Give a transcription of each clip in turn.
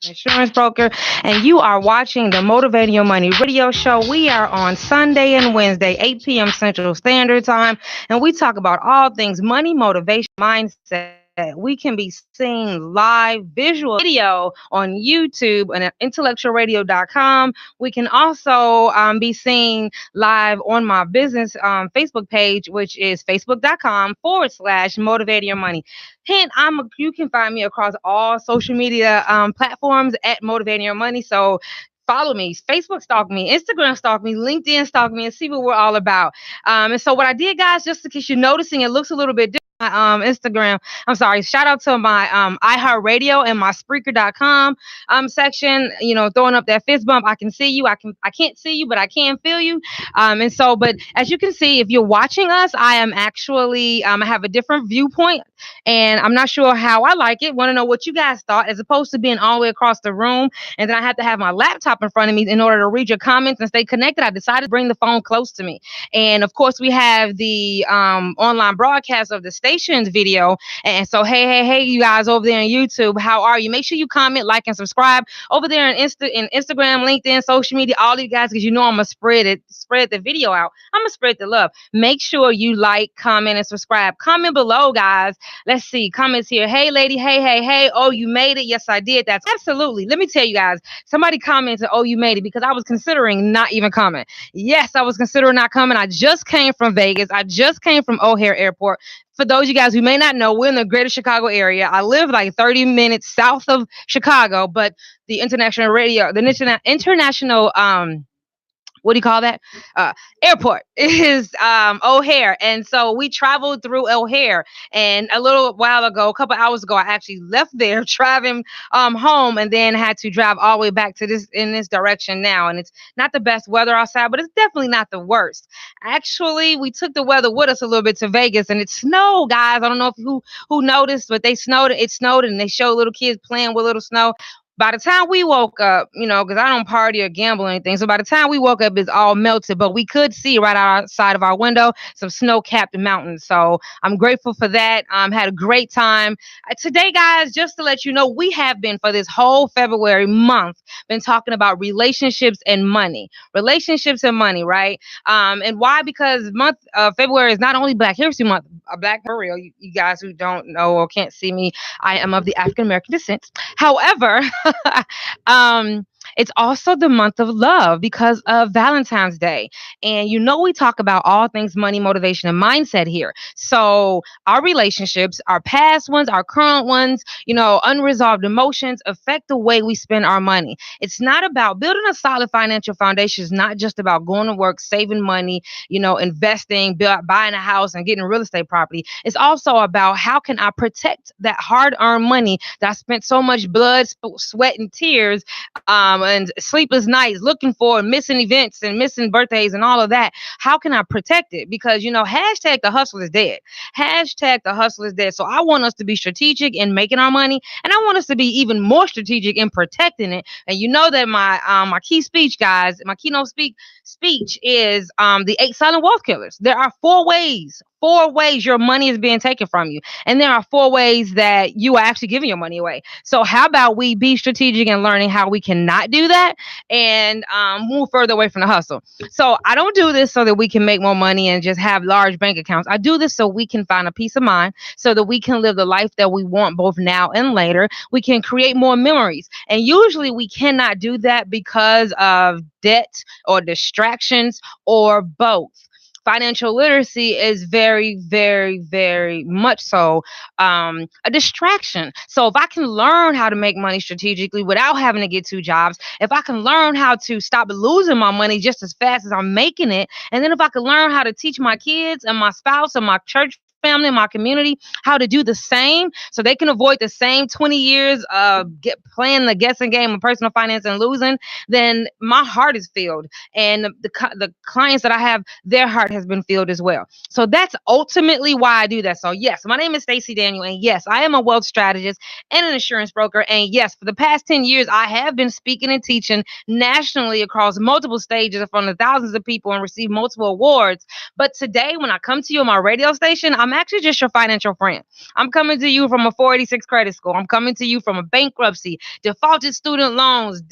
insurance broker, and you are watching the Motivating Your Money radio show. We are on Sunday and Wednesday, 8 p.m. Central Standard Time, and we talk about all things money, motivation, mindset. We can be seen live, visual, video on YouTube and at intellectualradio.com. We can also be seen live on my business Facebook page, which is facebook.com/motivating your money. Hint, you can find me across all social media platforms at Motivating Your Money. So follow me, Facebook stalk me, Instagram stalk me, LinkedIn stalk me, and see what we're all about. And so what I did, guys, just in case you're noticing, it looks a little bit different. Instagram. I'm sorry. Shout out to my iHeartRadio and my Spreaker.com section. You know, throwing up that fist bump. I can see you. I can't see you, but I can feel you. But as you can see, if you're watching us, I am actually I have a different viewpoint, and I'm not sure how I like it. Want to know what you guys thought, as opposed to being all the way across the room, and then I have to have my laptop in front of me in order to read your comments and stay connected. I decided to bring the phone close to me, and of course, we have the online broadcast of the station's video. And so, hey, you guys over there on YouTube, how are you? Make sure you comment, like, and subscribe over there in Instagram, LinkedIn, social media, all of you guys, because you know I'm gonna spread the video out. I'm gonna spread the love. Make sure you like, comment, and subscribe. Comment below, guys. Let's see comments here. Hey, lady. Hey. Oh, you made it. Yes, I did. That's absolutely. Let me tell you guys. Somebody commented, "Oh, you made it," because I was considering not even coming. Yes, I was considering not coming. I just came from Vegas. I just came from O'Hare Airport. For those of you guys who may not know, we're in the greater Chicago area. I live like 30 minutes south of Chicago, but the international what do you call that? Airport is O'Hare. And so we traveled through O'Hare. And a little while ago, a couple hours ago, I actually left there driving home, and then had to drive all the way back to this direction now. And it's not the best weather outside, but it's definitely not the worst. Actually, we took the weather with us a little bit to Vegas, and it snowed, guys. I don't know if who noticed, but it snowed, and they showed little kids playing with little snow. By the time we woke up, because I don't party or gamble or anything. So by the time we woke up, it's all melted, but we could see right outside of our window some snow-capped mountains. So I'm grateful for that. Had a great time. Today, guys, just to let you know, we have been, for this whole February month, been talking about relationships and money. Relationships and money, right? And why? Because month February is not only Black History Month, Black for real. You guys who don't know or can't see me, I am of the African American descent. However, it's also the month of love because of Valentine's Day. And we talk about all things money, motivation, and mindset here. So our relationships, our past ones, our current ones, unresolved emotions affect the way we spend our money. It's not about building a solid financial foundation. It's not just about going to work, saving money, investing, buying a house, and getting real estate property. It's also about how can I protect that hard-earned money that I spent so much blood, sweat, and tears, and sleepless nights looking for, and missing events and missing birthdays and all of that. How can I protect it? Because, hashtag the hustle is dead. Hashtag the hustle is dead. So I want us to be strategic in making our money, and I want us to be even more strategic in protecting it. And you know that my key speech, guys, my keynote speech is the 8 silent wealth killers. There are 4 ways your money is being taken from you. And there are 4 ways that you are actually giving your money away. So how about we be strategic in learning how we cannot do that, and move further away from the hustle. So I don't do this so that we can make more money and just have large bank accounts. I do this so we can find a peace of mind, so that we can live the life that we want both now and later. We can create more memories. And usually we cannot do that because of debt or distractions or both. Financial literacy is very, very, very much so a distraction. So if I can learn how to make money strategically without having to get 2 jobs, if I can learn how to stop losing my money just as fast as I'm making it, and then if I can learn how to teach my kids and my spouse and my church family, my community, how to do the same, so they can avoid the same 20 years of playing the guessing game of personal finance and losing, then my heart is filled, and the clients that I have, their heart has been filled as well. So that's ultimately why I do that. So yes, my name is Stacy Daniel, and yes, I am a wealth strategist and an insurance broker. And yes, for the past 10 years, I have been speaking and teaching nationally across multiple stages in front of thousands of people and received multiple awards. But today, when I come to you on my radio station, I'm I'm actually just your financial friend. I'm coming to you from a 486 credit score. I'm coming to you from a bankruptcy, defaulted student loans,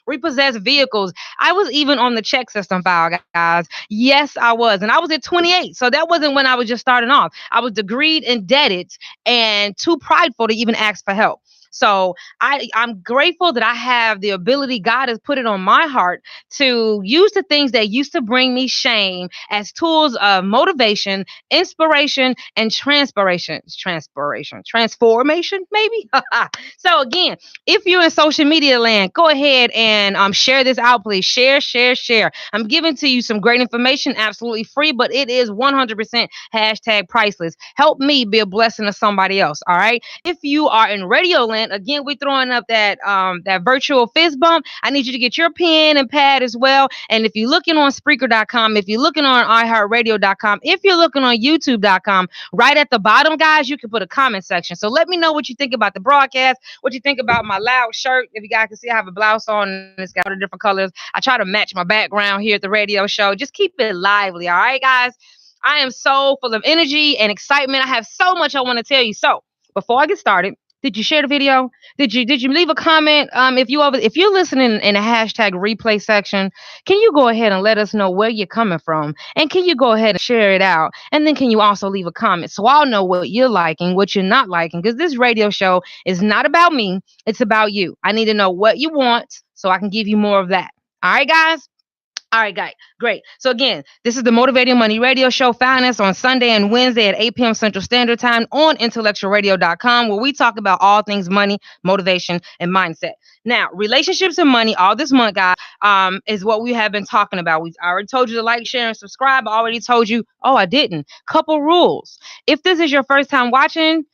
repossessed vehicles. I was even on the check system file, guys. Yes, I was. And I was at 28. So that wasn't when I was just starting off. I was degreed, indebted, and too prideful to even ask for help. So I'm grateful that I have the ability, God has put it on my heart to use the things that used to bring me shame as tools of motivation, inspiration, and transformation, maybe. So again, if you're in social media land, go ahead and share this out, please. Share, share, share. I'm giving to you some great information, absolutely free, but it is 100% hashtag priceless. Help me be a blessing to somebody else. All right. If you are in radio land, again, we're throwing up that virtual fist bump. I need you to get your pen and pad as well. And if you're looking on Spreaker.com, if you're looking on iHeartRadio.com, if you're looking on YouTube.com, right at the bottom, guys, you can put a comment section. So let me know what you think about the broadcast, what you think about my loud shirt. If you guys can see, I have a blouse on and it's got all the different colors. I try to match my background here at the radio show. Just keep it lively. All right, guys. I am so full of energy and excitement. I have so much I want to tell you. So before I get started, did you share the video? Did you leave a comment? If you're listening in the hashtag replay section, can you go ahead and let us know where you're coming from? And can you go ahead and share it out? And then can you also leave a comment so I'll know what you're liking, what you're not liking? Because this radio show is not about me, it's about you. I need to know what you want so I can give you more of that. All right, guys? All right, guys. Great. So again, this is the Motivating Money Radio Show. Find us on Sunday and Wednesday at 8 p.m. Central Standard Time on intellectualradio.com, where we talk about all things money, motivation, and mindset. Now, relationships and money, all this month, guys, is what we have been talking about. We've already told you to like, share, and subscribe. I already told you. Oh, I didn't. Couple rules. If this is your first time watching,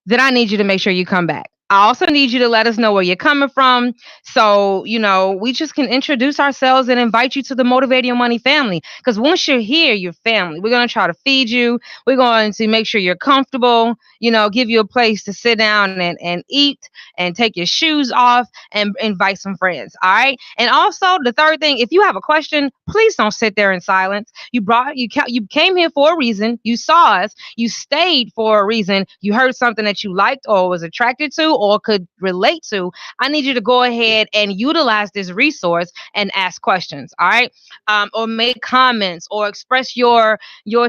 then I need you to make sure you come back. I also need you to let us know where you're coming from. So, we just can introduce ourselves and invite you to the Motivating Your Money family. Because once you're here, you're family. We're going to try to feed you. We're going to make sure you're comfortable, give you a place to sit down and eat and take your shoes off and invite some friends. All right. And also, the third thing, if you have a question, please don't sit there in silence. You came here for a reason. You saw us. You stayed for a reason. You heard something that you liked or was attracted to or could relate to. I need you to go ahead and utilize this resource and ask questions. All right. Or make comments or express your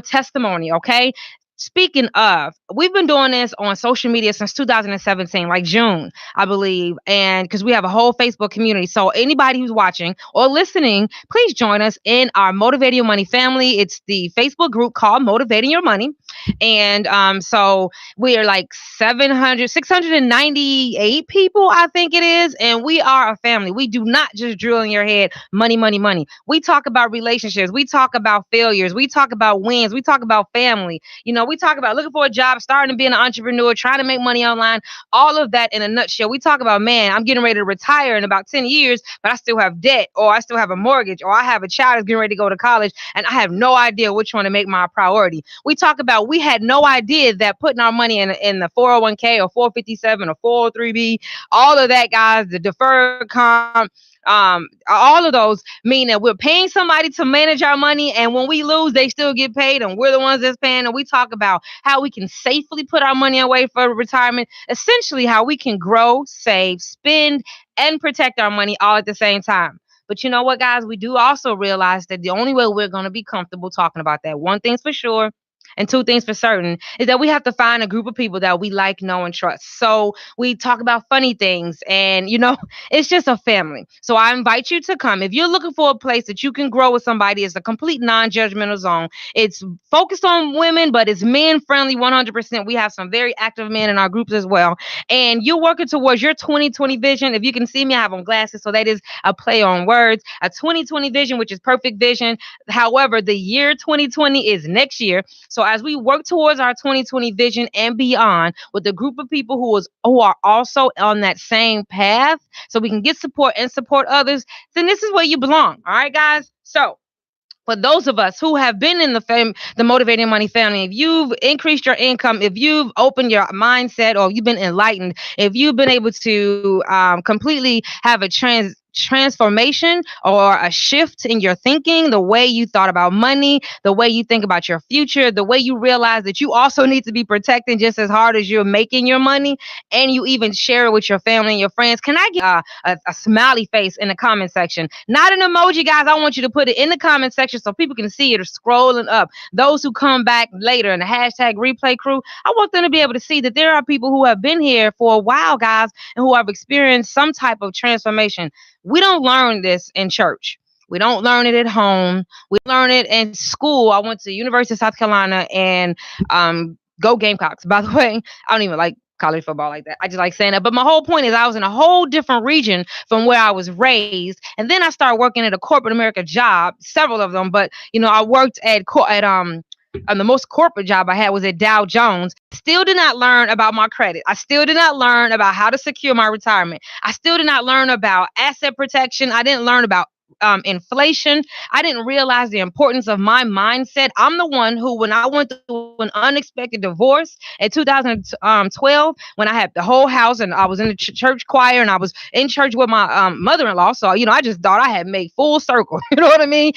testimony. Okay. Speaking of, we've been doing this on social media since 2017, like June, I believe. And because we have a whole Facebook community. So anybody who's watching or listening, please join us in our Motivating Your Money family. It's the Facebook group called Motivating Your Money. And so we are like 698 people, I think it is. And we are a family. We do not just drill in your head, money, money, money. We talk about relationships. We talk about failures. We talk about wins. We talk about family. We talk about looking for a job, starting to be an entrepreneur, trying to make money online, all of that in a nutshell. We talk about, man, I'm getting ready to retire in about 10 years, but I still have debt, or I still have a mortgage, or I have a child that's getting ready to go to college, and I have no idea which one to make my priority. We talk about we had no idea that putting our money in the 401k or 457 or 403b, all of that, guys, the deferred comp, all of those mean that we're paying somebody to manage our money, and when we lose, they still get paid, and we're the ones that's paying. And we talk about how we can safely put our money away for retirement, essentially how we can grow, save, spend, and protect our money all at the same time. But you know what, guys? We do also realize that the only way we're going to be comfortable talking about that, one thing's for sure, and two things for certain, is that we have to find a group of people that we like, know, and trust. So we talk about funny things and, it's just a family. So I invite you to come. If you're looking for a place that you can grow with somebody, it's a complete non-judgmental zone. It's focused on women, but it's men friendly 100%. We have some very active men in our groups as well. And you're working towards your 2020 vision. If you can see me, I have on glasses. So that is a play on words, a 2020 vision, which is perfect vision. However, the year 2020 is next year. So as we work towards our 2020 vision and beyond with a group of people who are also on that same path, so we can get support and support others, then this is where you belong. All right, guys? So for those of us who have been in the Motivating Money family, if you've increased your income, if you've opened your mindset, or you've been enlightened, if you've been able to completely have a transformation or a shift in your thinking, the way you thought about money, the way you think about your future, the way you realize that you also need to be protecting just as hard as you're making your money, and you even share it with your family and your friends. Can I get a smiley face in the comment section? Not an emoji, guys. I want you to put it in the comment section so people can see it or scrolling up. Those who come back later in the hashtag replay crew, I want them to be able to see that there are people who have been here for a while, guys, and who have experienced some type of transformation. We don't learn this in church. We don't learn it at home. We learn it in school. I went to University of South Carolina and go Gamecocks. By the way, I don't even like college football like that. I just like saying that. But my whole point is I was in a whole different region from where I was raised. And then I started working at a corporate America job, several of them. But, I worked at the most corporate job I had was at Dow Jones. Still did not learn about my credit. I still did not learn about how to secure my retirement. I still did not learn about asset protection. I didn't learn about inflation. I didn't realize the importance of my mindset. I'm the one who, when I went through an unexpected divorce in 2012, when I had the whole house and I was in the church choir and I was in church with my mother-in-law. So, I just thought I had made full circle. You know what I mean?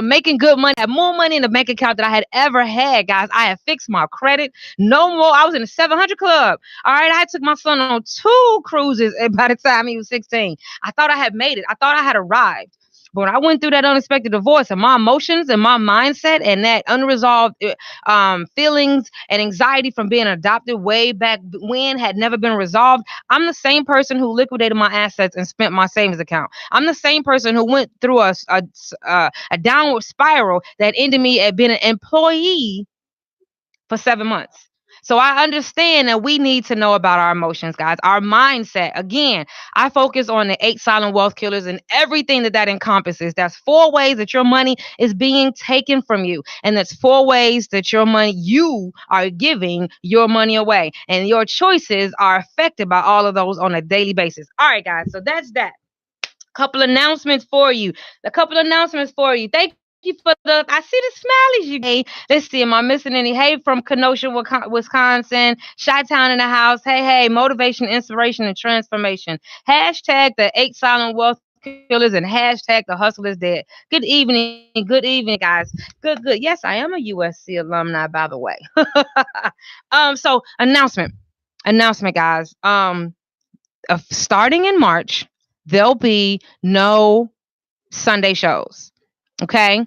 Making good money, had more money in the bank account than I had ever had, guys. I had fixed my credit. No more. I was in the 700 club. All right. I took my son on 2 cruises by the time he was 16. I thought I had made it. I thought I had arrived. But when I went through that unexpected divorce and my emotions and my mindset and that unresolved feelings and anxiety from being adopted way back when had never been resolved, I'm the same person who liquidated my assets and spent my savings account. I'm the same person who went through a downward spiral that ended me at being an employee for 7 months. So I understand that we need to know about our emotions, guys, our mindset. Again, I focus on the 8 silent wealth killers and everything that encompasses. That's 4 ways that your money is being taken from you. And that's 4 ways that you are giving your money away. And your choices are affected by all of those on a daily basis. All right, guys. So that's that. Couple announcements for you. A couple announcements for you. Thank you for I see the smileys you gave. Let's see, am I missing any? Hey, from Kenosha, Wisconsin. Chi-Town in the house. Hey, motivation, inspiration, and transformation. Hashtag the 8 silent wealth killers and hashtag the hustle is dead. Good evening, guys. Good. Yes, I am a USC alumni, by the way. So announcement, guys. Starting in March, there'll be no Sunday shows. Okay.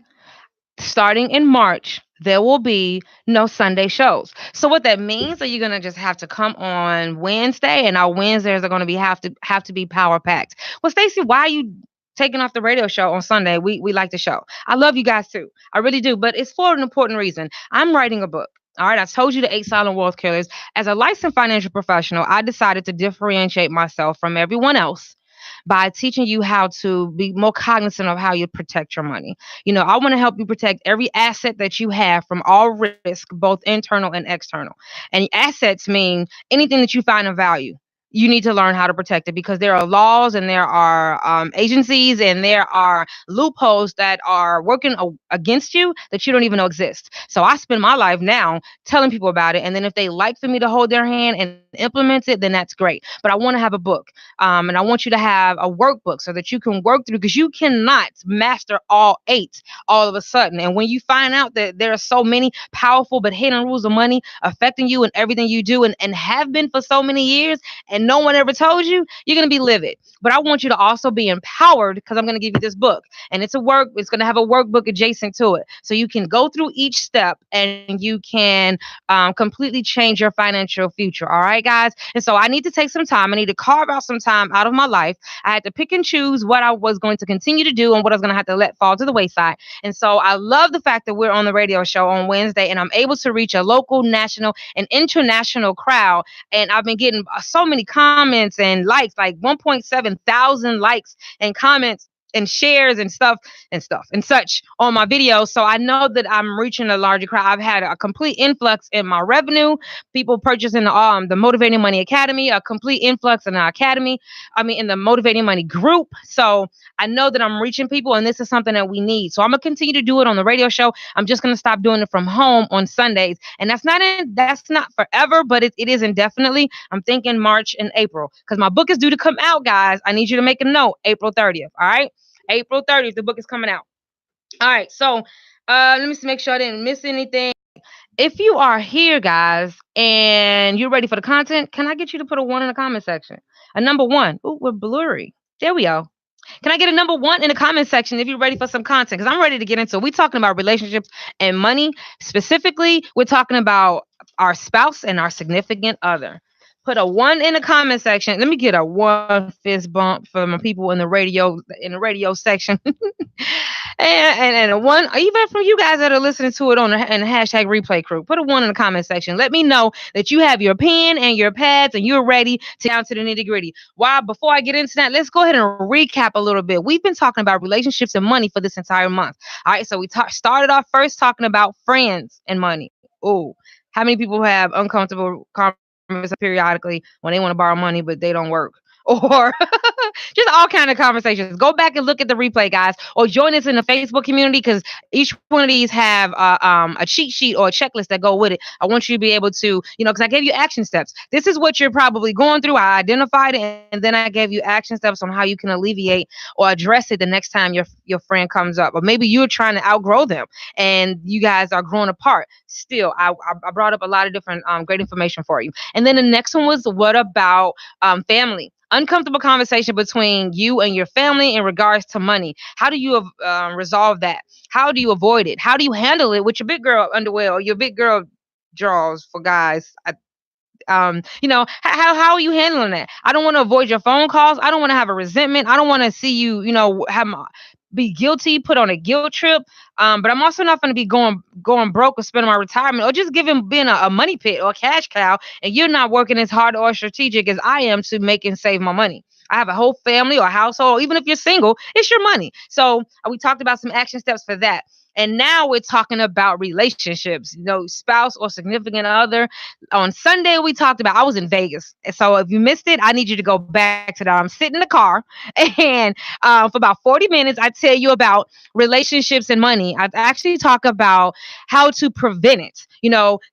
Starting in March, there will be no Sunday shows. So what that means are you're gonna just have to come on Wednesday, and our Wednesdays are gonna be have to be power packed. Well, Stacy, why are you taking off the radio show on Sunday? We like the show. I love you guys too. I really do, but it's for an important reason. I'm writing a book. All right, I told you the 8 silent wealth killers. As a licensed financial professional, I decided to differentiate myself from everyone else by teaching you how to be more cognizant of how you protect your money. I want to help you protect every asset that you have from all risk, both internal and external. And assets mean anything that you find of value. You need to learn how to protect it because there are laws and there are agencies and there are loopholes that are working against you that you don't even know exist. So I spend my life now telling people about it. And then if they like for me to hold their hand and implement it, then that's great. But I want to have a book. And I want you to have a workbook so that you can work through because you cannot master all 8 all of a sudden. And when you find out that there are so many powerful but hidden rules of money affecting you and everything you do and have been for so many years, and no one ever told you, you're going to be livid. But I want you to also be empowered because I'm going to give you this book. And it's going to have a workbook adjacent to it. So you can go through each step and you can completely change your financial future. All right, guys? And so I need to take some time. I need to carve out some time out of my life. I had to pick and choose what I was going to continue to do and what I was going to have to let fall to the wayside. And so I love the fact that we're on the radio show on Wednesday and I'm able to reach a local, national, and international crowd. And I've been getting so many comments and likes, like 1.7 thousand likes and comments and shares and such on my videos. So I know that I'm reaching a larger crowd. I've had a complete influx in my revenue, people purchasing the Motivating Money Academy, a complete influx in the academy. I mean, in the Motivating Money group. So I know that I'm reaching people, and this is something that we need. So I'm gonna continue to do it on the radio show. I'm just gonna stop doing it from home on Sundays, and that's not forever, but it is indefinitely. I'm thinking March and April because my book is due to come out, guys. I need you to make a note. April 30th. All right, April 30th. The book is coming out. All right. So let me make sure I didn't miss anything. If you are here, guys, and you're ready for the content, can I get you to put a one in the comment section? A number one. Ooh, we're blurry. There we go. Can I get a number one in the comment section if you're ready for some content? Because I'm ready to get into it. We're talking about relationships and money. Specifically, we're talking about our spouse and our significant other. Put a one in the comment section. Let me get a one fist bump for my people in the radio section. And a one, even from you guys that are listening to it in the hashtag replay crew, put a one in the comment section. Let me know that you have your pen and your pads and you're ready to down to the nitty gritty. Wow, before I get into that, let's go ahead and recap a little bit. We've been talking about relationships and money for this entire month. All right, so we started off first talking about friends and money. Oh, how many people have uncomfortable conversations periodically when they want to borrow money but they don't work? Or just all kind of conversations. Go back and look at the replay, guys, or join us in the Facebook community because each one of these have a cheat sheet or a checklist that go with it. I want you to be able to, because I gave you action steps. This is what you're probably going through. I identified it, and then I gave you action steps on how you can alleviate or address it the next time your friend comes up, or maybe you're trying to outgrow them and you guys are growing apart. Still, I brought up a lot of different great information for you. And then the next one was what about family? Uncomfortable conversation between you and your family in regards to money. How do you resolve that? How do you avoid it? How do you handle it with your big girl underwear or your big girl drawers for guys? How are you handling that? I don't want to avoid your phone calls. I don't want to have a resentment. I don't want to see you, be guilty, put on a guilt trip. But I'm also not going to be going broke or spending my retirement or just being a money pit or a cash cow, and you're not working as hard or strategic as I am to make and save my money. I have a whole family or household. Even if you're single, it's your money. So we talked about some action steps for that. And now we're talking about relationships, spouse or significant other. On Sunday, we talked about, I was in Vegas. So if you missed it, I need you to go back to that. I'm sitting in the car and for about 40 minutes, I tell you about relationships and money. I actually talk about how to prevent it.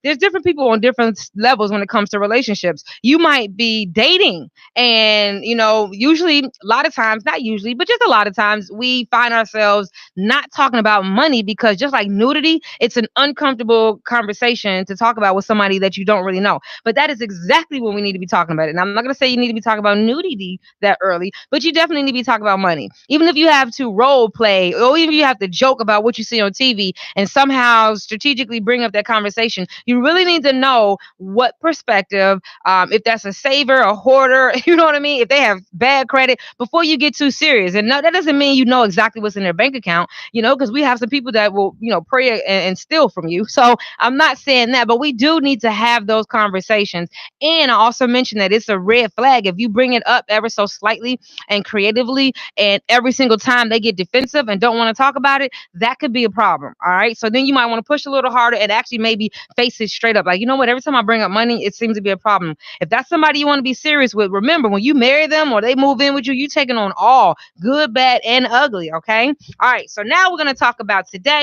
There's different people on different levels when it comes to relationships. You might be dating and, usually a lot of times, not usually, but just a lot of times we find ourselves not talking about money because just like nudity, it's an uncomfortable conversation to talk about with somebody that you don't really know. But that is exactly when we need to be talking about it. And I'm not going to say you need to be talking about nudity that early, but you definitely need to be talking about money. Even if you have to role play or even if you have to joke about what you see on TV and somehow strategically bring up that conversation, you really need to know what perspective, if that's a saver, a hoarder, you know what I mean? If they have bad credit before you get too serious. And no, that doesn't mean you know exactly what's in their bank account, because we have some people that will, prey and steal from you. So I'm not saying that, but we do need to have those conversations. And I also mentioned that it's a red flag if you bring it up ever so slightly and creatively, and every single time they get defensive and don't want to talk about it, that could be a problem. All right. So then you might want to push a little harder and actually maybe face it straight up. Like, you know what? Every time I bring up money, it seems to be a problem. If that's somebody you want to be serious with, remember when you marry them or they move in with you, you taking on all good, bad, and ugly. Okay. All right. So now we're going to talk about today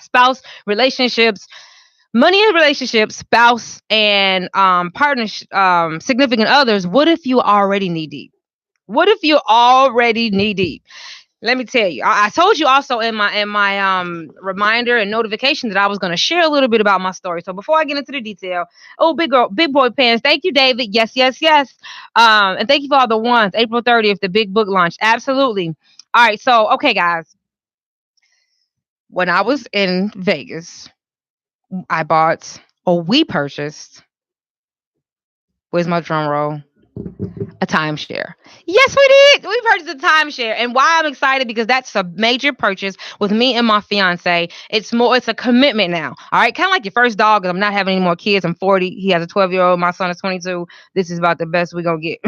spouse relationships, money in relationships, spouse, and partners, significant others. What if you already knee deep? What if you're already knee deep? Let me tell you. I told you also in my reminder and notification that I was going to share a little bit about my story. So before I get into the detail, oh, big boy pants. Thank you, David. Yes, yes, yes. And thank you for all the ones. April 30th, the big book launch. Absolutely. All right. So okay, guys. When I was in Vegas, I bought or we purchased. Where's my drum roll? A timeshare. Yes, we did. We purchased a timeshare. And why I'm excited because that's a major purchase with me and my fiance. It's a commitment now. All right. Kind of like your first dog. I'm not having any more kids. I'm 40. He has a 12-year-old. My son is 22. This is about the best we're going to get.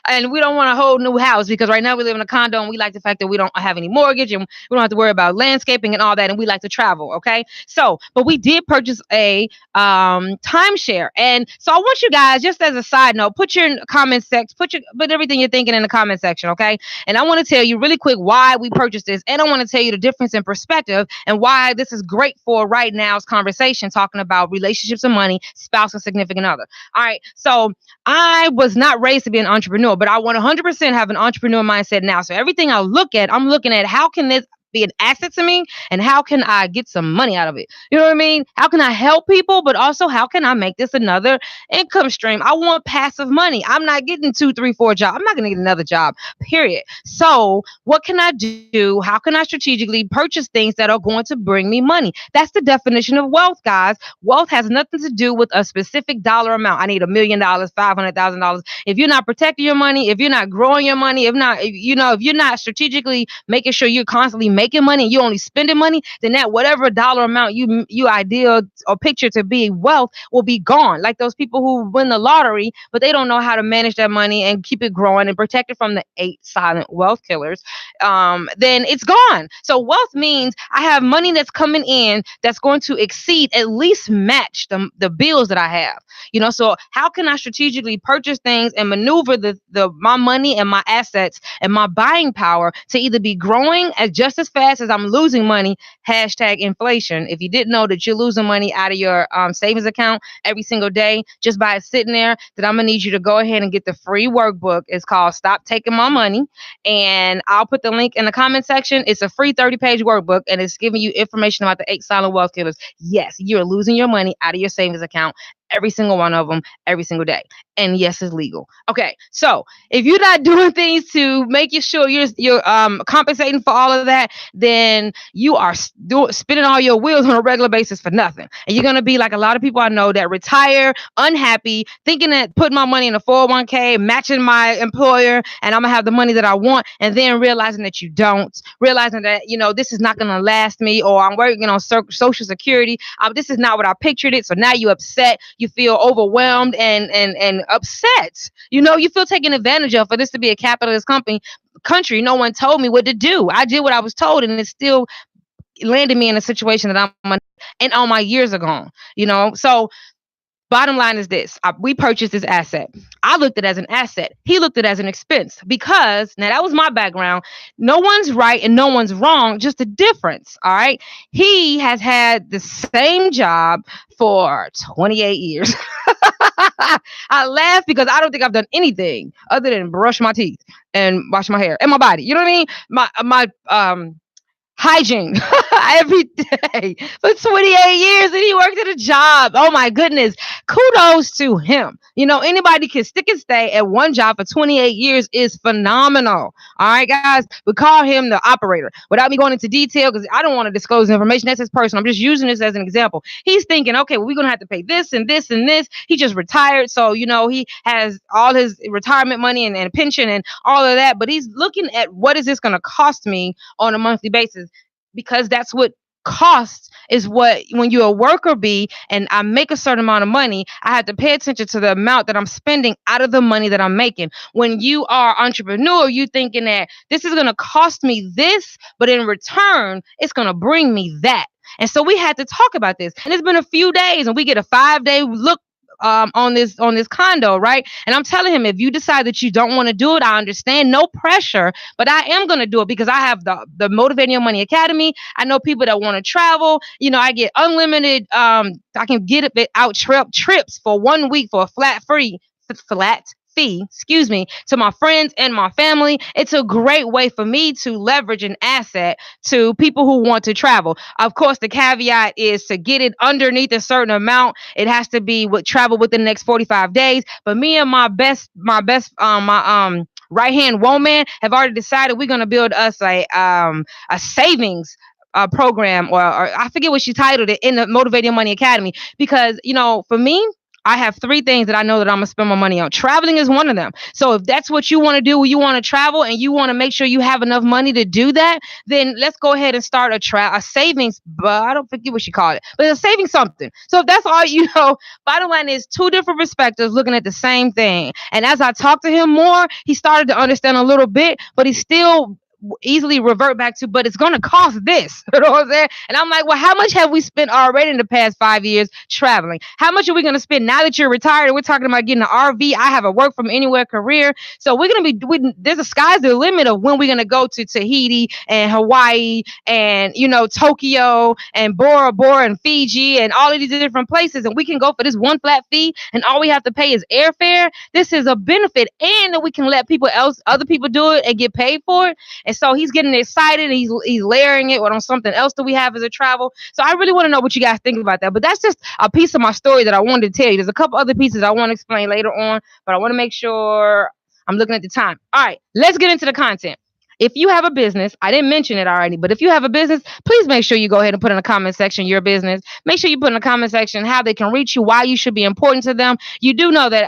And we don't want a whole new house because right now we live in a condo and we like the fact that we don't have any mortgage and we don't have to worry about landscaping and all that. And we like to travel. Okay. So, but we did purchase a timeshare. And so I want you guys, just as a side note, put your comment section, put everything you're thinking in the comment section. Okay. And I want to tell you really quick why we purchased this. And I want to tell you the difference in perspective and why this is great for right now's conversation, talking about relationships and money, spouse and significant other. All right. So I was not raised to be an entrepreneur, but I want to 100% have an entrepreneur mindset now. So everything I look at, I'm looking at how can this be an asset to me and how can I get some money out of it? You know what I mean? How can I help people, but also how can I make this another income stream? I want passive money. I'm not getting two, three, four jobs. I'm not going to get another job, period. So what can I do? How can I strategically purchase things that are going to bring me money? That's the definition of wealth, guys. Wealth has nothing to do with a specific dollar amount. I need $1 million, $500,000. If you're not protecting your money, if you're not growing your money, if you're not strategically making sure you're constantly making money and you're only spending money, then that whatever dollar amount you ideal or picture to be wealth will be gone. Like those people who win the lottery, but they don't know how to manage that money and keep it growing and protect it from the 8 silent wealth killers. Then it's gone. So wealth means I have money that's coming in that's going to exceed, at least match the bills that I have. So how can I strategically purchase things and maneuver the my money and my assets and my buying power to either be growing as just as fast as I'm losing money, hashtag inflation. If you didn't know that you're losing money out of your savings account every single day just by it sitting there, then I'm gonna need you to go ahead and get the free workbook. It's called Stop Taking My Money, and I'll put the link in the comment section. It's a free 30-page workbook, and it's giving you information about the 8 silent wealth killers. Yes, you're losing your money out of your savings account, every single one of them, every single day. And yes, it's legal. Okay, so if you're not doing things to make you sure you're compensating for all of that, then you are spinning all your wheels on a regular basis for nothing. And you're gonna be like a lot of people I know that retire unhappy, thinking that putting my money in a 401k, matching my employer, and I'm gonna have the money that I want, and then realizing that you don't, realizing that this is not gonna last me, or I'm working on Social Security. This is not what I pictured it. So now you're upset. You feel overwhelmed and upset. You feel taken advantage of. For this to be a capitalist country, no one told me what to do. I did what I was told, and it still landed me in a situation that I'm in, and all my years are gone. So bottom line is this. We purchased this asset. I looked at it as an asset. He looked at it as an expense because, now that was my background. No one's right and no one's wrong, just a difference. All right. He has had the same job for 28 years. I laugh because I don't think I've done anything other than brush my teeth and wash my hair and my body. You know what I mean? My hygiene every day for 28 years, and he worked at a job. Oh my goodness. Kudos to him. Anybody can stick and stay at one job for 28 years is phenomenal. All right, guys, we call him the operator. Without me going into detail, because I don't want to disclose information, that's his personal. I'm just using this as an example. He's thinking, okay, well, we're going to have to pay this and this and this. He just retired, so he has all his retirement money and pension and all of that, but he's looking at what is this going to cost me on a monthly basis, because that's what costs is. What when you're a worker bee and I make a certain amount of money, I have to pay attention to the amount that I'm spending out of the money that I'm making. When you are entrepreneur, you thinking that this is going to cost me this, but in return it's going to bring me that. And so we had to talk about this, and it's been a few days, and we get a 5-day look on this condo, right? And I'm telling him, if you decide that you don't want to do it, I understand, no pressure, but I am going to do it because I have the Motivating Your Money Academy. I know people that want to travel. I get unlimited. I can get it out trips for 1 week for a flat fee, to my friends and my family. It's a great way for me to leverage an asset to people who want to travel. Of course, the caveat is to get it underneath a certain amount. It has to be travel within the next 45 days. But me and my right hand woman have already decided we're going to build us a savings program, or I forget what she titled it, in the Motivating Money Academy, because for me, I have three things that I know that I'm gonna spend my money on. Traveling is one of them. So if that's what you want to do, you want to travel and you want to make sure you have enough money to do that, then let's go ahead and start a savings. But I don't forget what she called it, but it's saving something. So if that's all you know, bottom line is two different perspectives looking at the same thing. And as I talked to him more, he started to understand a little bit, but he still easily revert back to, but it's going to cost this. You know what I'm saying? And I'm like, well, how much have we spent already in the past 5 years traveling? How much are we going to spend now that you're retired? And we're talking about getting an RV. I have a work from anywhere career. So we're going to there's a sky's the limit of when we're going to go to Tahiti and Hawaii and, Tokyo and Bora Bora and Fiji and all of these different places. And we can go for this one flat fee and all we have to pay is airfare. This is a benefit. And that we can let other people do it and get paid for it. And so he's getting excited. He's layering it on something else that we have as a travel. So I really want to know what you guys think about that. But that's just a piece of my story that I wanted to tell you. There's a couple other pieces I want to explain later on, but I want to make sure I'm looking at the time. All right, let's get into the content. If you have a business, I didn't mention it already, but if you have a business, please make sure you go ahead and put in the comment section your business. Make sure you put in the comment section how they can reach you, why you should be important to them. You do know that,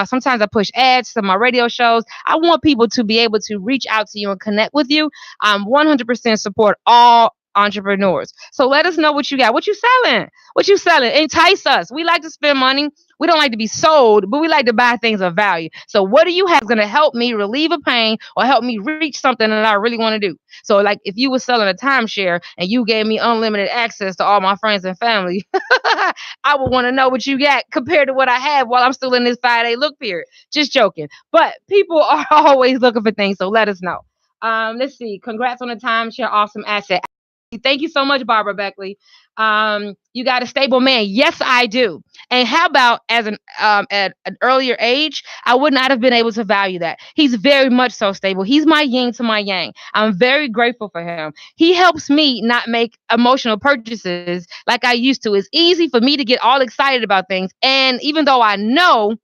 sometimes I push ads to my radio shows. I want people to be able to reach out to you and connect with you. 100% support all entrepreneurs. So let us know what you got. What you selling? What you selling? Entice us. We like to spend money. We don't like to be sold, but we like to buy things of value. So what do you have going to help me relieve a pain or help me reach something that I really want to do? So like if you were selling a timeshare and you gave me unlimited access to all my friends and family, I would want to know what you got compared to what I have while I'm still in this 5-day look period. Just joking. But people are always looking for things, so let us know. Let's see. Congrats on the timeshare. Awesome asset. Thank you so much, Barbara Beckley. You got a stable man. Yes, I do. And how about at an earlier age, I would not have been able to value that. He's very much so stable. He's my yin to my yang. I'm very grateful for him. He helps me not make emotional purchases like I used to. It's easy for me to get all excited about things. And even though I know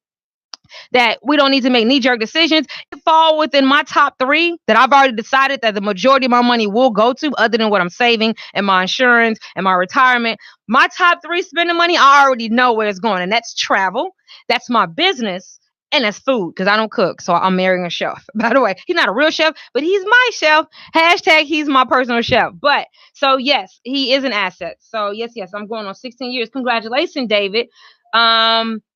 that we don't need to make knee-jerk decisions, it fall within my top three that I've already decided that the majority of my money will go to, other than what I'm saving and my insurance and my retirement. My top three spending money, I already know where it's going, and that's travel, that's my business, and that's food, because I don't cook. So I'm marrying a chef. By the way, he's not a real chef, but he's my chef. Hashtag he's my personal chef. But so yes, he is an asset. So yes, I'm going on 16 years. Congratulations, David.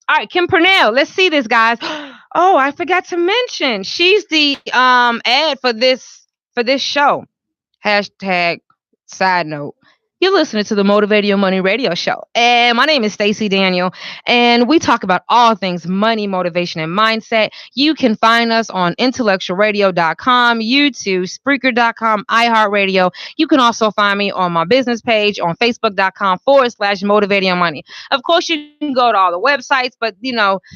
All right, Kim Purnell. Let's see this, guys. Oh, I forgot to mention. She's the ad for this show. Hashtag side note. You're listening to the Motivate Your Money radio show. And my name is Stacy Daniel. And we talk about all things money, motivation, and mindset. You can find us on intellectualradio.com, YouTube, Spreaker.com, iHeartRadio. You can also find me on my business page on Facebook.com/Motivate Your Money. Of course, you can go to all the websites, but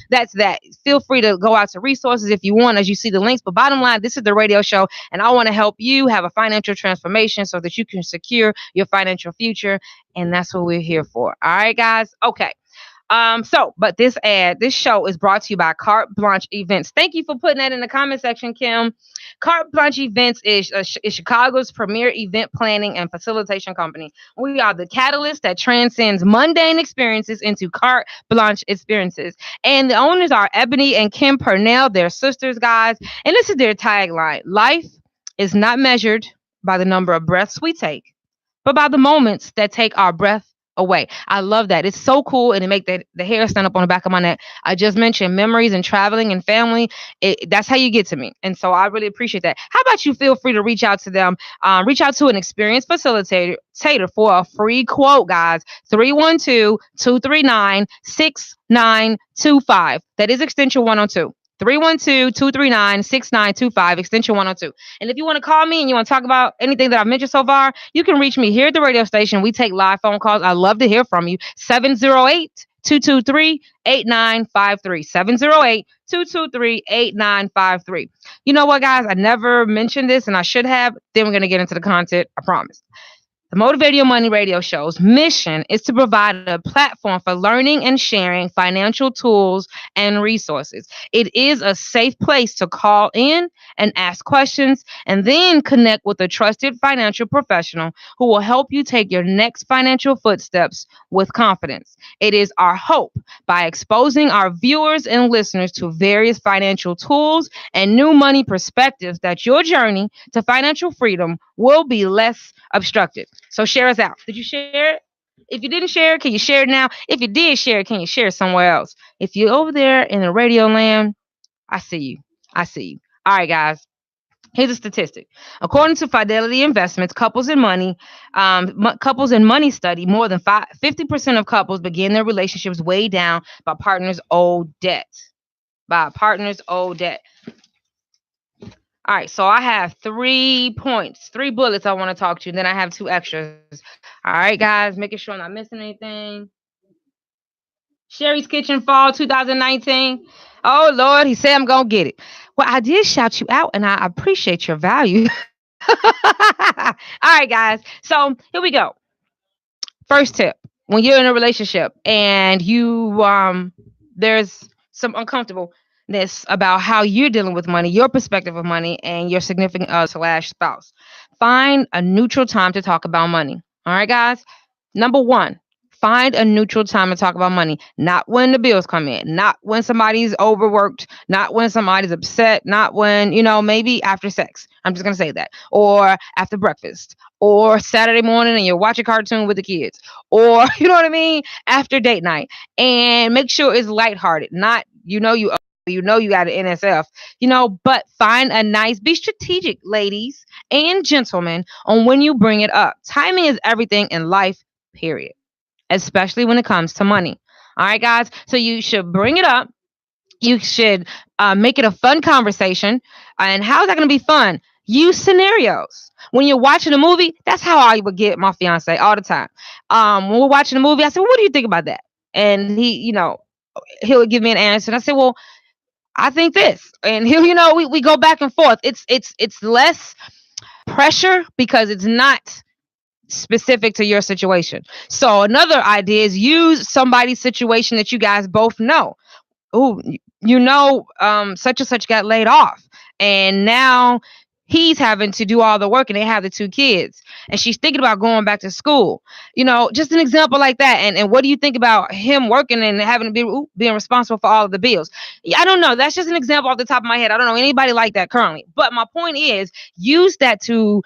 that's that. Feel free to go out to resources if you want, as you see the links. But bottom line, this is the radio show, and I want to help you have a financial transformation so that you can secure your financial future, and that's what we're here for. All right, guys. Okay. But this show is brought to you by Carte Blanche Events. Thank you for putting that in the comment section, Kim. Carte Blanche Events is Chicago's premier event planning and facilitation company. We are the catalyst that transcends mundane experiences into Carte Blanche experiences. And the owners are Ebony and Kim Purnell. They're sisters, guys. And this is their tagline: life is not measured by the number of breaths we take, but by the moments that take our breath away. I love that. It's so cool, and it make the hair stand up on the back of my neck. I just mentioned memories and traveling and family. That's how you get to me. And so I really appreciate that. How about you feel free to reach out to them? Reach out to an experienced facilitator for a free quote, guys. 312-239-6925. That is extension 102. 312-239-6925, extension 102. And if you want to call me and you want to talk about anything that I've mentioned so far, you can reach me here at the radio station. We take live phone calls. I love to hear from you. 708-223-8953. 708-223-8953. You know what, guys? I never mentioned this, and I should have. Then we're going to get into the content. I promise. The Motivating Your Money radio show's mission is to provide a platform for learning and sharing financial tools and resources. It is a safe place to call in and ask questions and then connect with a trusted financial professional who will help you take your next financial footsteps with confidence. It is our hope by exposing our viewers and listeners to various financial tools and new money perspectives that your journey to financial freedom will be less obstructed. So share us out. Did you share it? If you didn't share it, can you share it now? If you did share it, can you share it somewhere else? If you're over there in the radio land, I see you. I see you. All right, guys. Here's a statistic. According to Fidelity Investments, couples in money study, more than 50% of couples begin their relationships weighed down by partners' old debt. By partners' old debt. All right, so I have 3 points, 3 bullets I want to talk to you, and then I have two extras. All right, guys, making sure I'm not missing anything. Sherry's Kitchen Fall 2019. Oh, Lord, he said I'm going to get it. Well, I did shout you out, and I appreciate your value. All right, guys, so here we go. First tip: when you're in a relationship and there's some uncomfortableness about how you're dealing with money, your perspective of money, and your significant other / spouse, find a neutral time to talk about money. All right, guys. Number one, find a neutral time to talk about money. Not when the bills come in, not when somebody's overworked, not when somebody's upset, not when, maybe after sex. I'm just going to say that. Or after breakfast, or Saturday morning and you're watching cartoon with the kids, or, you know what I mean, after date night. And make sure it's lighthearted, not, you got an NSF, but find a nice, be strategic, ladies and gentlemen, on when you bring it up. Timing is everything in life, period, especially when it comes to money. All right, guys. So you should bring it up. You should make it a fun conversation. And how is that going to be fun? Use scenarios. When you're watching a movie, that's how I would get my fiance all the time. When we're watching a movie, I said, well, what do you think about that? And he'll give me an answer. And I said, well, I think this. And he'll, we go back and forth. It's less pressure because it's not specific to your situation. So another idea is use somebody's situation that you guys both know. Oh, such and such got laid off, and now he's having to do all the work, and they have the two kids, and she's thinking about going back to school. Just an example like that. And what do you think about him working and having to be being responsible for all of the bills? Yeah, I don't know. That's just an example off the top of my head. I don't know anybody like that currently. But my point is, use that to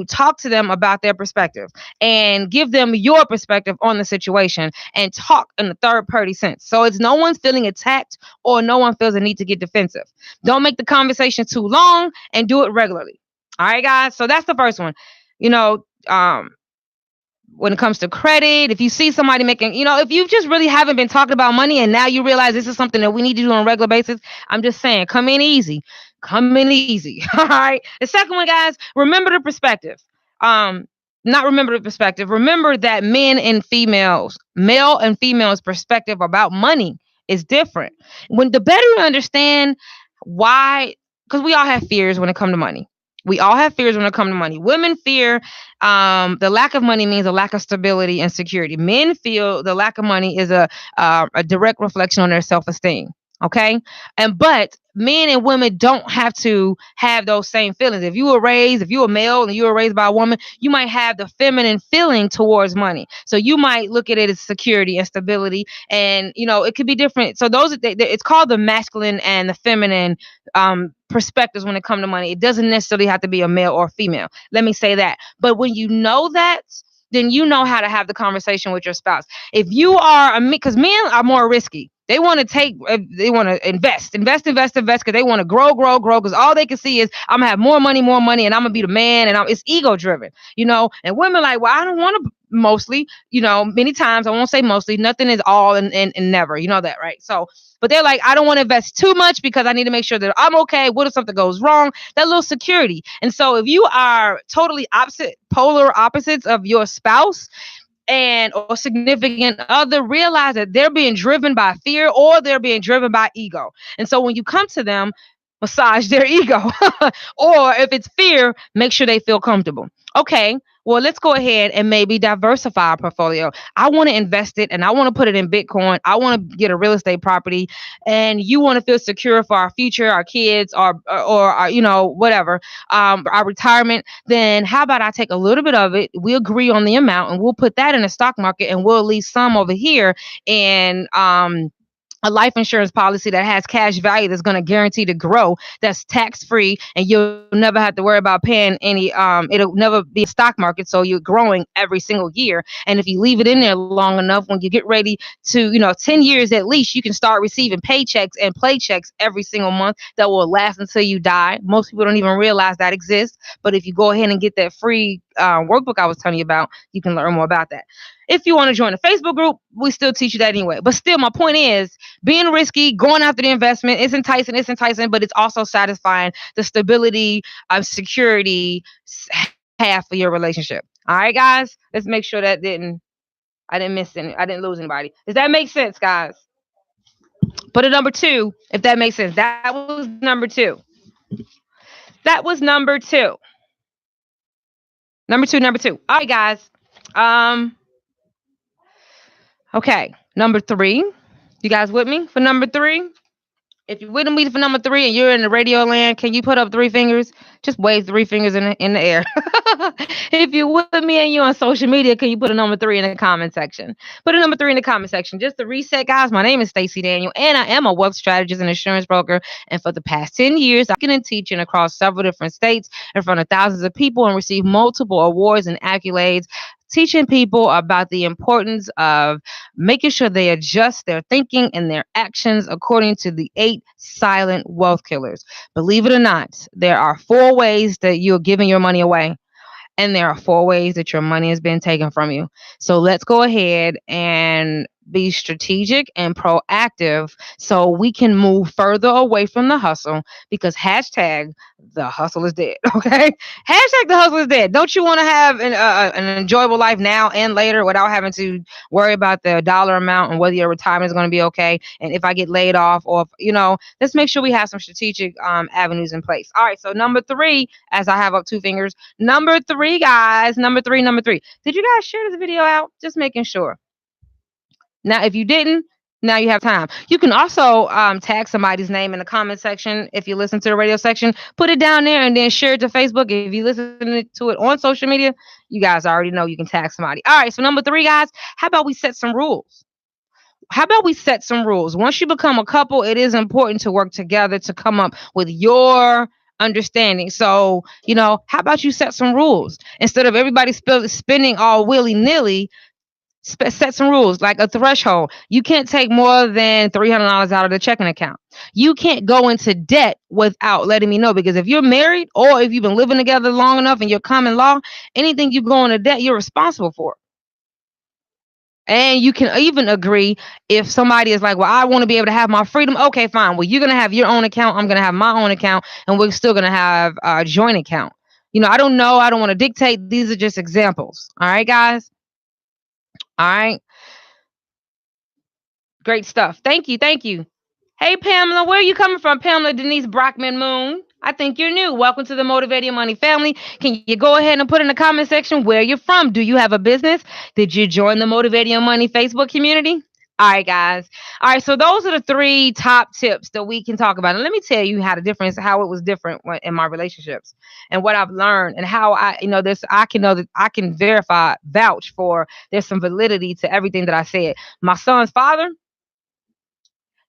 talk to them about their perspective and give them your perspective on the situation and talk in the third party sense. So it's no one's feeling attacked or no one feels a need to get defensive. Don't make the conversation too long and do it regularly. All right, guys. So that's the first one. You know, when it comes to credit, if you see somebody making, if you just really haven't been talking about money and now you realize this is something that we need to do on a regular basis, I'm just saying, come in easy. Come in easy. All right. The second one, guys, remember the perspective. Not remember the perspective. Remember that male and females' perspective about money is different. When the better you understand why, because we all have fears when it comes to money. We all have fears when it comes to money. Women fear the lack of money means a lack of stability and security. Men feel the lack of money is a direct reflection on their self-esteem. Okay. But men and women don't have to have those same feelings. If you're a male and you were raised by a woman, you might have the feminine feeling towards money. So you might look at it as security and stability, and it could be different. So it's called the masculine and the feminine perspectives when it comes to money. It doesn't necessarily have to be a male or female. Let me say that. But when you know that, then you know how to have the conversation with your spouse. If you are because men are more risky. They want to invest because they want to grow, because all they can see is I'm gonna have more money, and I'm gonna be the man, and it's ego driven, and women like, well, I don't want to mostly, many times, I won't say mostly, nothing is all and never, that, right? So, but they're like, I don't want to invest too much because I need to make sure that I'm okay. What if something goes wrong? That little security. And so if you are totally polar opposites of your spouse, or significant other, realize that they're being driven by fear or they're being driven by ego. And so when you come to them, massage their ego. Or if it's fear, make sure they feel comfortable. Okay, Well, let's go ahead and maybe diversify our portfolio. I want to invest it and I want to put it in Bitcoin. I want to get a real estate property, and you want to feel secure for our future, our kids, or whatever, our retirement. Then how about I take a little bit of it? We agree on the amount, and we'll put that in the stock market, and we'll leave some over here, and a life insurance policy that has cash value that's going to guarantee to grow, that's tax free, and you'll never have to worry about paying any it'll never be a stock market, so you're growing every single year. And if you leave it in there long enough, when you get ready to 10 years at least, you can start receiving paychecks and paychecks every single month that will last until you die. Most people don't even realize that exists, but if you go ahead and get that free workbook I was telling you about, you can learn more about that. If you want to join the Facebook group, we still teach you that anyway. But still, my point is, being risky, going after the investment, it's enticing, but it's also satisfying the stability of security half of your relationship. All right, guys, let's make sure I didn't miss any, I didn't lose anybody. Does that make sense, guys? Put a number two if that makes sense. That was number two. That was number two. Number two. All right, guys. Um, okay, number three. You guys with me for number three? If you're with me for number three and you're in the radio land, can you put up three fingers? Just wave three fingers in the air. If you're with me and you're on social media, can you put a number three in the comment section? Put a number three in the comment section. Just to reset, guys, my name is Stacy Daniel, and I am a wealth strategist and insurance broker. And for the past 10 years, I've been in teaching across several different states in front of thousands of people and received multiple awards and accolades, teaching people about the importance of making sure they adjust their thinking and their actions according to the 8 silent wealth killers. Believe it or not, there are 4 ways that you're giving your money away, and there are 4 ways that your money has been taken from you. So let's go ahead and be strategic and proactive so we can move further away from the hustle, because hashtag the hustle is dead. Okay. Hashtag the hustle is dead. Don't you want to have an enjoyable life now and later without having to worry about the dollar amount and whether your retirement is going to be okay? And if I get laid off, or, let's make sure we have some strategic avenues in place. All right. So number three, as I have up 2 fingers, number three, guys, number three. Did you guys share this video out? Just making sure. Now, if you didn't, now you have time. You can also tag somebody's name in the comment section. If you listen to the radio section, put it down there and then share it to Facebook. If you listen to it on social media, you guys already know you can tag somebody. All right, so number three, guys, how about we set some rules? How about we set some rules? Once you become a couple, it is important to work together to come up with your understanding. So, how about you set some rules instead of everybody spending all willy nilly? Set some rules, like a threshold. You can't take more than $300 out of the checking account. You can't go into debt without letting me know, because if you're married or if you've been living together long enough in your common law, anything you go into debt, you're responsible for. And you can even agree, if somebody is like, well, I want to be able to have my freedom. Okay, fine. Well, you're going to have your own account. I'm going to have my own account, and we're still going to have a joint account. I don't know. I don't want to dictate. These are just examples. All right, guys. All right. Great stuff. Thank you. Thank you. Hey, Pamela, where are you coming from? Pamela Denise Brockman Moon. I think you're new. Welcome to the Motivating Money family. Can you go ahead and put in the comment section where you're from? Do you have a business? Did you join the Motivating Money Facebook community? All right, guys. All right, so those are the 3 top tips that we can talk about. And let me tell you how it was different in my relationships, and what I've learned, and how I can know that I can vouch for. There's some validity to everything that I said. My son's father,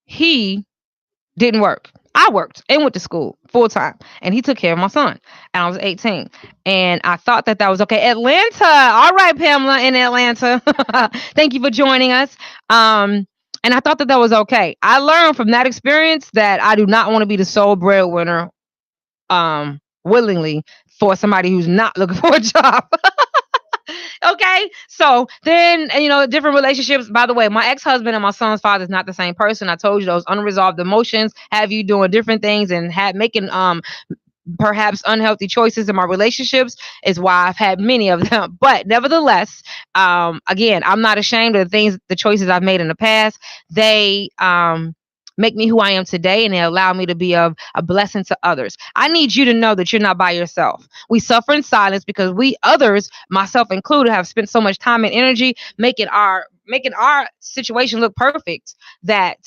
he didn't work. I worked and went to school full time, and he took care of my son. And I was 18, and I thought that was okay. Atlanta, all right, Pamela in Atlanta. Thank you for joining us. And I thought that was okay. I learned from that experience that I do not want to be the sole breadwinner, willingly, for somebody who's not looking for a job. Okay. So then, different relationships. By the way, my ex-husband and my son's father is not the same person. I told you those unresolved emotions have you doing different things and making perhaps unhealthy choices in my relationships is why I've had many of them. But nevertheless, again, I'm not ashamed of the choices I've made in the past. They make me who I am today, and they allow me to be of a blessing to others. I need you to know that you're not by yourself. We suffer in silence because we others, myself included, have spent so much time and energy making our situation look perfect that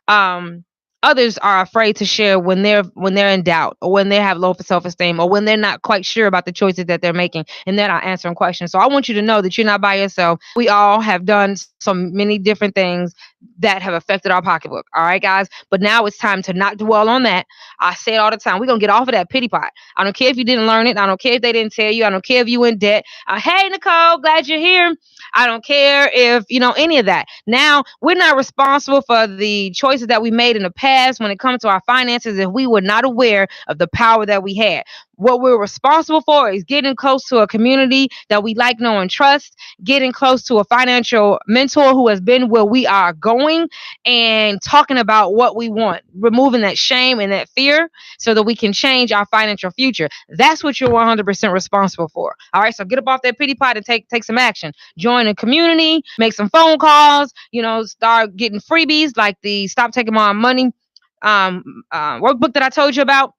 um others are afraid to share when they're in doubt, or when they have low self-esteem, or when they're not quite sure about the choices that they're making, and they're not answering questions. So I want you to know that you're not by yourself. We all have done so many different things that have affected our pocketbook. All right, guys. But now it's time to not dwell on that. I say it all the time. We're gonna get off of that pity pot. I don't care if you didn't learn it. I don't care if they didn't tell you. I don't care if you in debt. Hey, Nicole, glad you're here. I don't care if you know any of that. Now, we're not responsible for the choices that we made in the past when it comes to our finances if we were not aware of the power that we had. What we're responsible for is getting close to a community that we like, know, and trust, getting close to a financial mentor who has been where we are going, and talking about what we want, removing that shame and that fear so that we can change our financial future. That's what you're 100% responsible for. All right, so get up off that pity pot and take some action. Join a community, make some phone calls, start getting freebies like the Stop Taking My Money workbook that I told you about.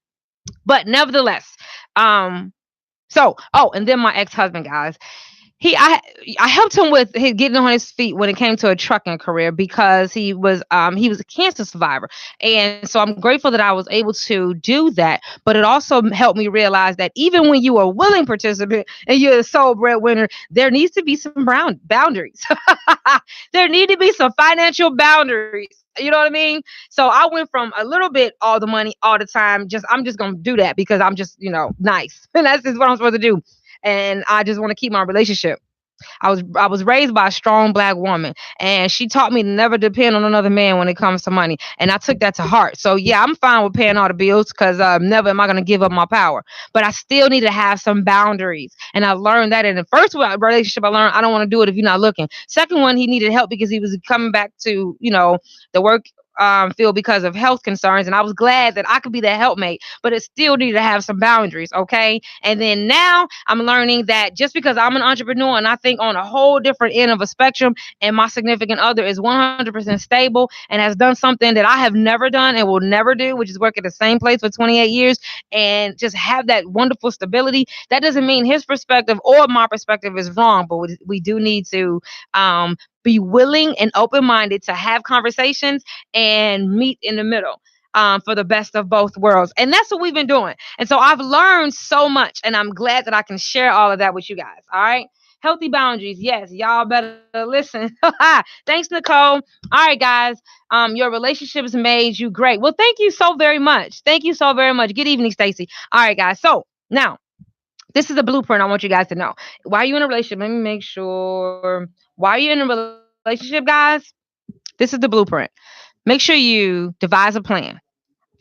But nevertheless, and then my ex-husband, guys, I helped him with his getting on his feet when it came to a trucking career, because he was a cancer survivor, and so I'm grateful that I was able to do that. But it also helped me realize that even when you are a willing participant and you're a sole breadwinner, there needs to be some boundaries. There need to be some financial boundaries. You know what I mean? So I went from a little bit all the money all the time. I'm just gonna do that because I'm just nice, and that's just what I'm supposed to do. And I just want to keep my relationship. I was raised by a strong black woman, and she taught me to never depend on another man when it comes to money, and I took that to heart. So yeah, I'm fine with paying all the bills because never am I going to give up my power. But I still need to have some boundaries, and I learned that in the first relationship. I learned I don't want to do it if you're not looking. Second one, he needed help because he was coming back to the work field because of health concerns, and I was glad that I could be that helpmate, but it still needed to have some boundaries. Okay. And then now I'm learning that just because I'm an entrepreneur and I think on a whole different end of a spectrum, and my significant other is 100% stable and has done something that I have never done and will never do, which is work at the same place for 28 years and just have that wonderful stability, that doesn't mean his perspective or my perspective is wrong, but we do need to be willing and open-minded to have conversations and meet in the middle, for the best of both worlds. And that's what we've been doing. And so I've learned so much, and I'm glad that I can share all of that with you guys. All right. Healthy boundaries. Yes, y'all better listen. Thanks, Nicole. All right, guys. Your relationship has made you great. Well, thank you so very much. Thank you so very much. Good evening, Stacy. All right, guys. So now this is a blueprint I want you guys to know. Why are you in a relationship? Let me make sure. Why are you in a relationship, guys? This is the blueprint. Make sure you devise a plan.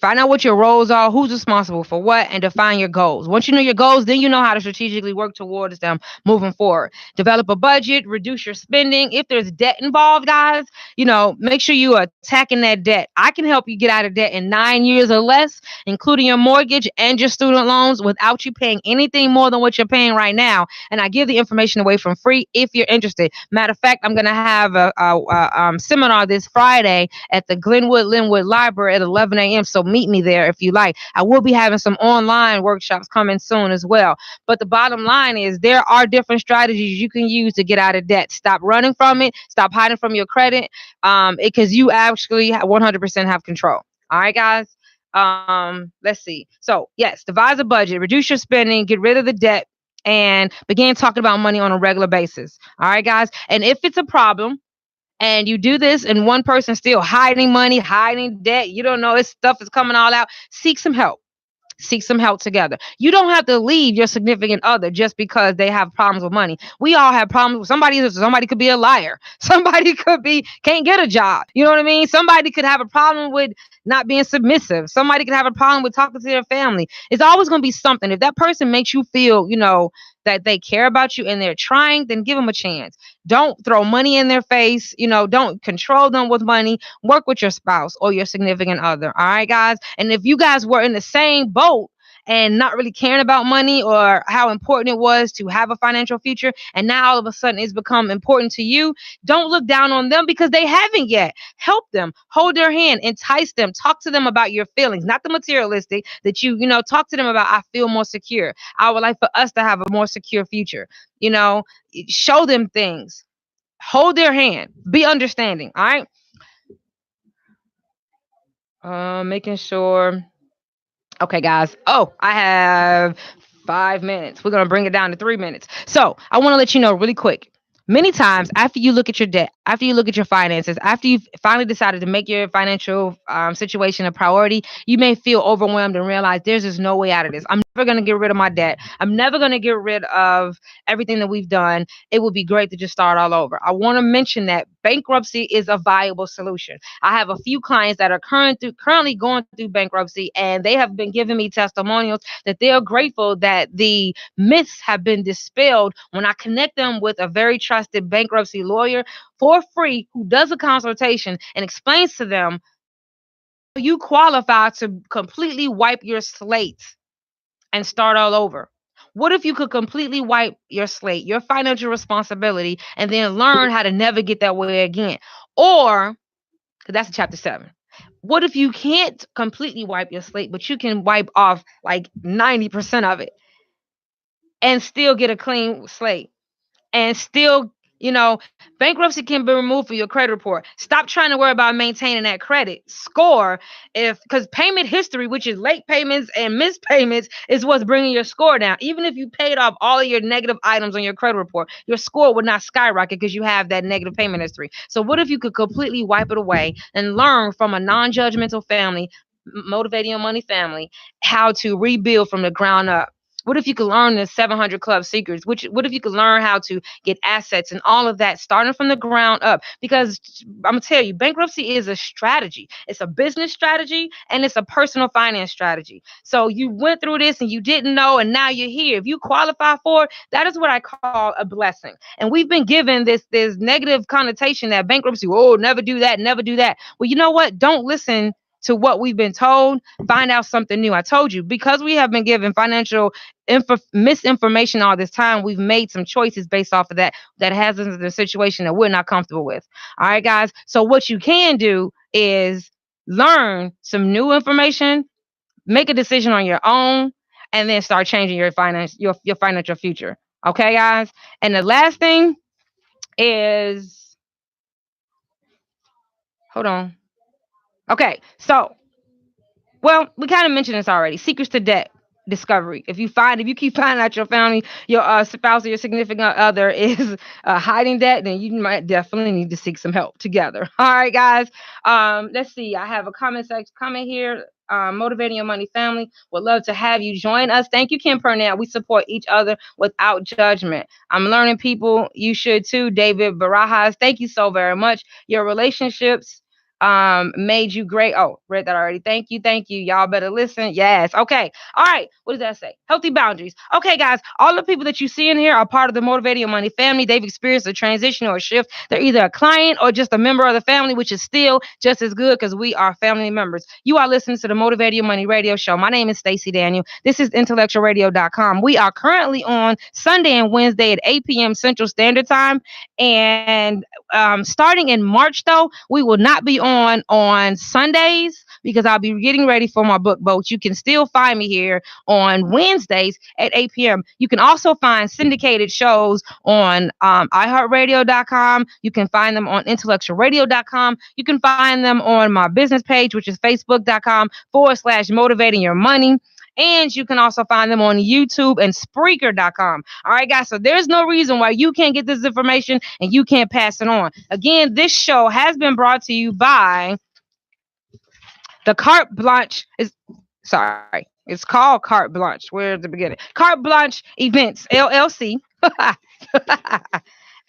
Find out what your roles are, who's responsible for what, and define your goals. Once you know your goals, then you know how to strategically work towards them moving forward. Develop a budget, reduce your spending. If there's debt involved, guys, make sure you are attacking that debt. I can help you get out of debt in 9 years or less, including your mortgage and your student loans, without you paying anything more than what you're paying right now. And I give the information away from free if you're interested. Matter of fact, I'm going to have a seminar this Friday at the Linwood Library at 11 a.m. So meet me there if you like. I will be having some online workshops coming soon as well. But the bottom line is there are different strategies you can use to get out of debt. Stop running from it. Stop hiding from your credit, because you actually 100% have control. All right, guys. Let's see. So yes, devise a budget, reduce your spending, get rid of the debt, and begin talking about money on a regular basis. All right, guys. And if it's a problem, and you do this and one person still hiding money, hiding debt, you don't know, this stuff is coming all out, seek some help. Seek some help together. You don't have to leave your significant other just because they have problems with money. We all have problems with somebody. Somebody could be a liar. Somebody can't get a job. You know what I mean? Somebody could have a problem with not being submissive. Somebody could have a problem with talking to their family. It's always going to be something. If that person makes you feel, that they care about you and they're trying, then give them a chance. Don't throw money in their face. Don't control them with money. Work with your spouse or your significant other. All right, guys. And if you guys were in the same boat and not really caring about money or how important it was to have a financial future, and now all of a sudden it's become important to you, don't look down on them because they haven't yet. Help them, hold their hand, entice them, talk to them about your feelings, not the materialistic that talk to them about, I feel more secure. I would like for us to have a more secure future. You know, show them things, hold their hand, be understanding. All right. Making sure. Okay, guys. Oh, I have 5 minutes. We're going to bring it down to 3 minutes. So I want to let you know really quick. Many times, after you look at your debt, after you look at your finances, after you've finally decided to make your financial situation a priority, you may feel overwhelmed and realize there's just no way out of this. I'm never going to get rid of my debt. I'm never going to get rid of everything that we've done. It would be great to just start all over. I want to mention that bankruptcy is a viable solution. I have a few clients that are currently going through bankruptcy, and they have been giving me testimonials that they are grateful that the myths have been dispelled when I connect them with a very trusted bankruptcy lawyer for free who does a consultation and explains to them you qualify to completely wipe your slate and start all over. What if you could completely wipe your slate, your financial responsibility, and then learn how to never get that way again? Or, because that's chapter 7. What if you can't completely wipe your slate, but you can wipe off like 90% of it and still get a clean slate and still, bankruptcy can be removed from your credit report. Stop trying to worry about maintaining that credit score, because payment history, which is late payments and missed payments, is what's bringing your score down. Even if you paid off all of your negative items on your credit report, your score would not skyrocket because you have that negative payment history. So what if you could completely wipe it away and learn from a non-judgmental family, motivating your money family, how to rebuild from the ground up? What if you could learn the 700 Club secrets? What if you could learn how to get assets and all of that starting from the ground up? Because I'm going to tell you, bankruptcy is a strategy. It's a business strategy and it's a personal finance strategy. So you went through this and you didn't know, and now you're here. If you qualify for it, that is what I call a blessing. And we've been given this negative connotation that bankruptcy, oh, never do that, never do that. Well, you know what? Don't listen to what we've been told. Find out something new. I told you, because we have been given financial misinformation all this time, we've made some choices based off of that has us in a situation that we're not comfortable with. All right, guys. So what you can do is learn some new information, make a decision on your own, and then start changing your financial future. Okay, guys. And the last thing is, hold on. Okay, so, well, we kind of mentioned this already. Secrets to debt discovery. If you keep finding out your family, your spouse or your significant other is hiding that, then you might definitely need to seek some help together. All right, guys. Let's see. I have a comment here. Motivating your money family would love to have you join us. Thank you, Kim Purnell. We support each other without judgment. I'm learning people. You should too, David Barajas. Thank you so very much. Your relationships made you great. Oh, read that already. Thank you. Y'all better listen. Yes. Okay. All right. What does that say? Healthy boundaries. Okay, guys. All the people that you see in here are part of the Motivating Your Money family. They've experienced a transition or a shift. They're either a client or just a member of the family, which is still just as good because we are family members. You are listening to the Motivating Your Money radio show. My name is Stacy Daniel. This is intellectualradio.com. We are currently on Sunday and Wednesday at 8 p.m. Central Standard Time. And starting in March, though, we will not be on Sundays because I'll be getting ready for my book boat. You can still find me here on Wednesdays at 8 p.m. You can also find syndicated shows on iHeartRadio.com. You can find them on intellectualradio.com. You can find them on my business page, which is facebook.com/motivating your money. And you can also find them on YouTube and Spreaker.com. All right, guys. So there's no reason why you can't get this information and you can't pass it on. Again, this show has been brought to you by the Carte Blanche. It's called Carte Blanche. Where's the beginning? Carte Blanche Events, LLC.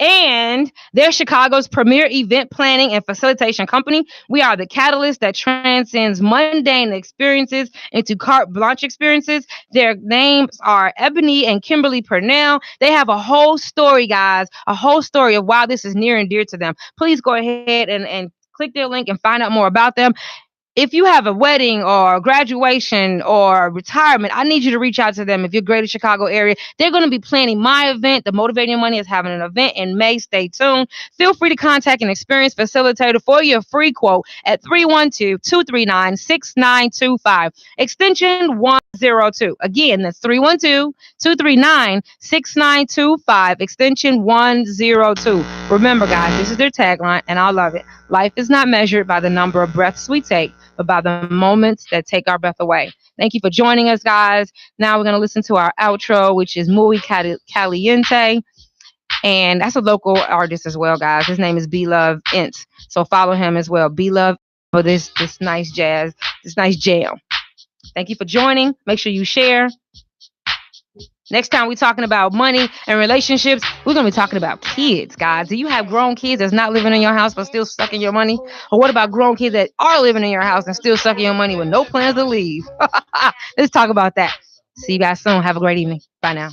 And they're Chicago's premier event planning and facilitation company. We are the catalyst that transcends mundane experiences into carte blanche experiences. Their names are Ebony and Kimberly Purnell. They have a whole story, guys, a whole story of why this is near and dear to them. Please go ahead and click their link and find out more about them. if you have a wedding or graduation or retirement, I need you to reach out to them. If you're greater Chicago area, they're going to be planning my event. The Motivating Money is having an event in May. Stay tuned. Feel free to contact an experienced facilitator for your free quote at 312-239-6925, extension 102. Again, that's 312-239-6925, extension 102. Remember, guys, this is their tagline, and I love it. Life is not measured by the number of breaths we take, but by the moments that take our breath away. Thank you for joining us, guys. Now we're going to listen to our outro, which is Muy Caliente. And that's a local artist as well, guys. His name is B Love Int. So follow him as well. B Love for this nice jazz, this nice jam. Thank you for joining. Make sure you share. Next time we're talking about money and relationships, we're going to be talking about kids, guys. Do you have grown kids that's not living in your house but still sucking your money? Or what about grown kids that are living in your house and still sucking your money with no plans to leave? Let's talk about that. See you guys soon. Have a great evening. Bye now.